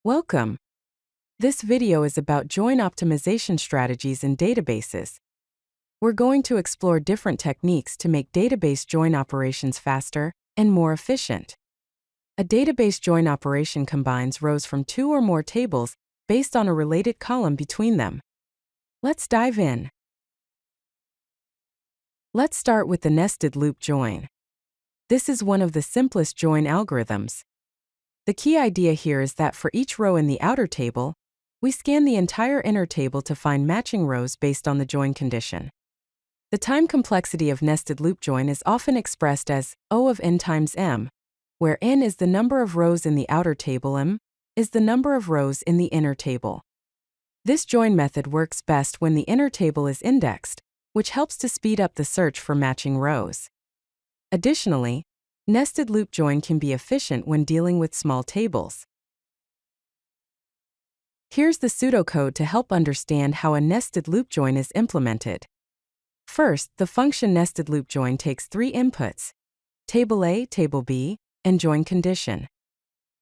Welcome. This video is about join optimization strategies in databases. We're going to explore different techniques to make database join operations faster and more efficient. A database join operation combines rows from two or more tables based on a related column between them. Let's dive in. Let's start with the nested loop join. This is one of the simplest join algorithms. The key idea here is that for each row in the outer table, we scan the entire inner table to find matching rows based on the join condition. The time complexity of nested loop join is often expressed as O of n times m, where n is the number of rows in the outer table, m is the number of rows in the inner table. This join method works best when the inner table is indexed, which helps to speed up the search for matching rows. Additionally, nested loop join can be efficient when dealing with small tables. Here's the pseudocode to help understand how a nested loop join is implemented. First, the function nested loop join takes three inputs: table A, table B, and join condition.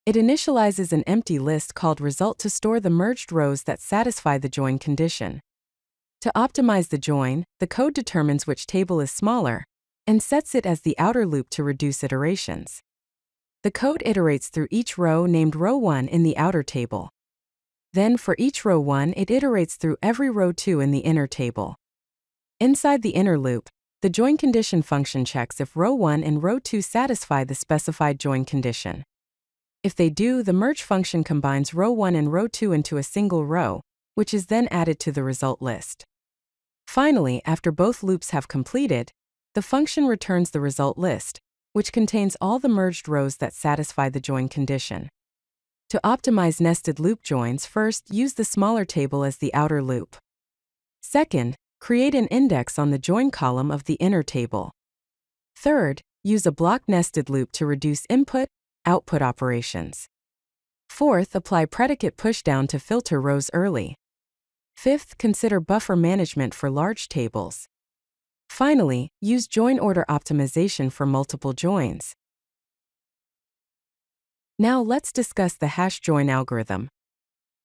It initializes an empty list called result to store the merged rows that satisfy the join condition. To optimize the join, the code determines which table is smaller and sets it as the outer loop to reduce iterations. The code iterates through each row named row 1 in the outer table. Then for each row 1, it iterates through every row 2 in the inner table. Inside the inner loop, the join condition function checks if row 1 and row 2 satisfy the specified join condition. If they do, the merge function combines row 1 and row 2 into a single row, which is then added to the result list. Finally, after both loops have completed, the function returns the result list, which contains all the merged rows that satisfy the join condition. To optimize nested loop joins, first, use the smaller table as the outer loop. Second, create an index on the join column of the inner table. Third, use a block nested loop to reduce input-output operations. Fourth, apply predicate pushdown to filter rows early. Fifth, consider buffer management for large tables. Finally, use join order optimization for multiple joins. Now let's discuss the hash join algorithm.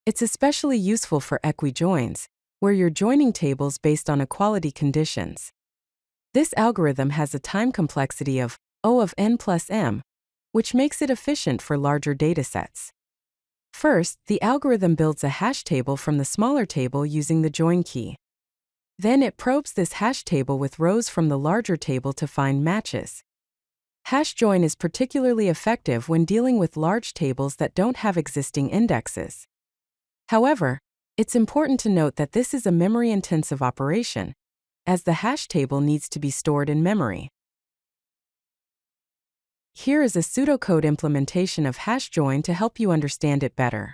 It's especially useful for equi-joins, where you're joining tables based on equality conditions. This algorithm has a time complexity of O of n plus m, which makes it efficient for larger datasets. First, the algorithm builds a hash table from the smaller table using the join key. Then it probes this hash table with rows from the larger table to find matches. Hash join is particularly effective when dealing with large tables that don't have existing indexes. However, it's important to note that this is a memory-intensive operation, as the hash table needs to be stored in memory. Here is a pseudocode implementation of hash join to help you understand it better.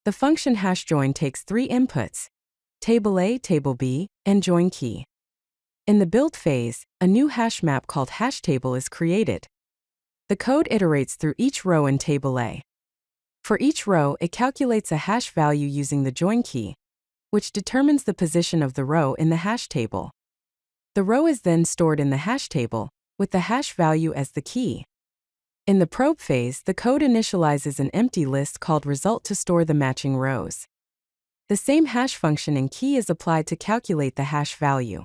The function hash join takes three inputs: table A, table B, and join key. In the build phase, a new hash map called hash table is created. The code iterates through each row in table A. For each row, it calculates a hash value using the join key, which determines the position of the row in the hash table. The row is then stored in the hash table, with the hash value as the key. In the probe phase, the code initializes an empty list called result to store the matching rows. The same hash function in key is applied to calculate the hash value.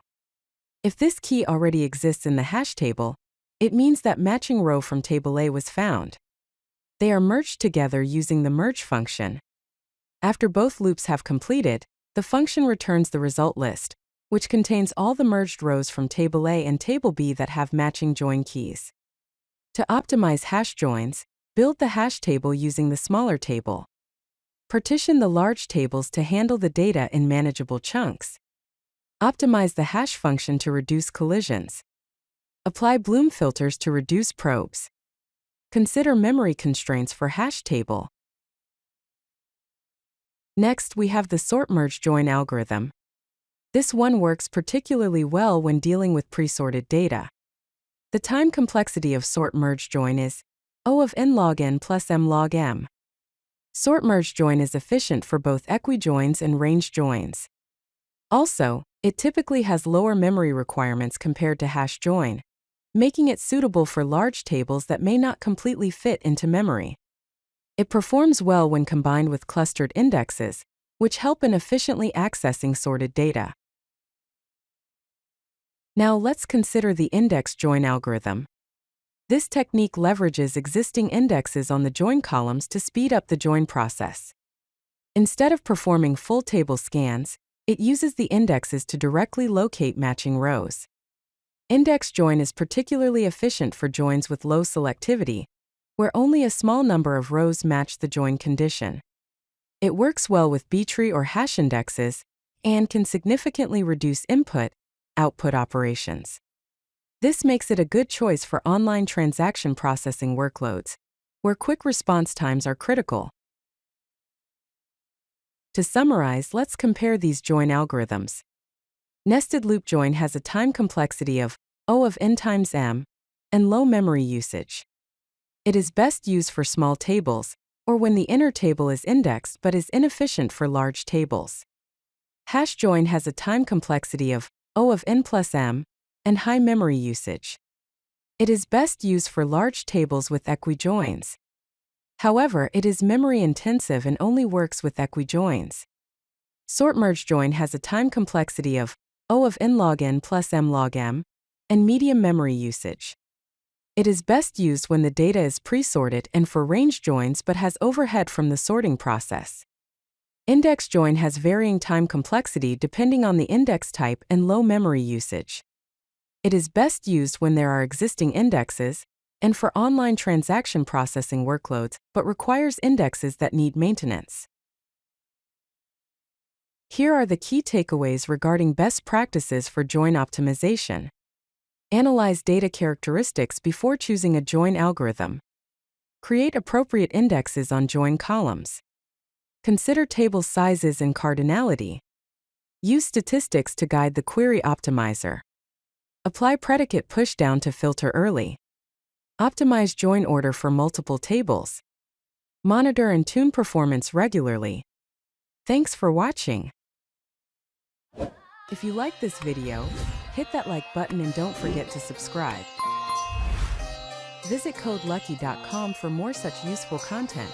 If this key already exists in the hash table, it means that matching row from table A was found. They are merged together using the merge function. After both loops have completed, the function returns the result list, which contains all the merged rows from table A and table B that have matching join keys. To optimize hash joins, build the hash table using the smaller table. Partition the large tables to handle the data in manageable chunks. Optimize the hash function to reduce collisions. Apply Bloom filters to reduce probes. Consider memory constraints for hash table. Next, we have the sort merge join algorithm. This one works particularly well when dealing with pre-sorted data. The time complexity of sort merge join is O of n log n plus m log m. Sort merge join is efficient for both equi-joins and range joins. Also, it typically has lower memory requirements compared to hash join, making it suitable for large tables that may not completely fit into memory. It performs well when combined with clustered indexes, which help in efficiently accessing sorted data. Now let's consider the index join algorithm. This technique leverages existing indexes on the join columns to speed up the join process. Instead of performing full table scans, it uses the indexes to directly locate matching rows. Index join is particularly efficient for joins with low selectivity, where only a small number of rows match the join condition. It works well with B-tree or hash indexes and can significantly reduce input-output operations. This makes it a good choice for online transaction processing workloads, where quick response times are critical. To summarize, let's compare these join algorithms. Nested loop join has a time complexity of O of n times m and low memory usage. It is best used for small tables, or when the inner table is indexed but is inefficient for large tables. Hash join has a time complexity of O of n plus m and high memory usage. It is best used for large tables with equi-joins. However, it is memory intensive and only works with equi-joins. Sort merge join has a time complexity of O of n log n plus m log m and medium memory usage. It is best used when the data is pre-sorted and for range joins but has overhead from the sorting process. Index join has varying time complexity depending on the index type and low memory usage. It is best used when there are existing indexes and for online transaction processing workloads but requires indexes that need maintenance. Here are the key takeaways regarding best practices for join optimization. Analyze data characteristics before choosing a join algorithm. Create appropriate indexes on join columns. Consider table sizes and cardinality. Use statistics to guide the query optimizer. Apply predicate pushdown to filter early. Optimize join order for multiple tables. Monitor and tune performance regularly. Thanks for watching. If you like this video, hit that like button and don't forget to subscribe. Visit codelucky.com for more such useful content.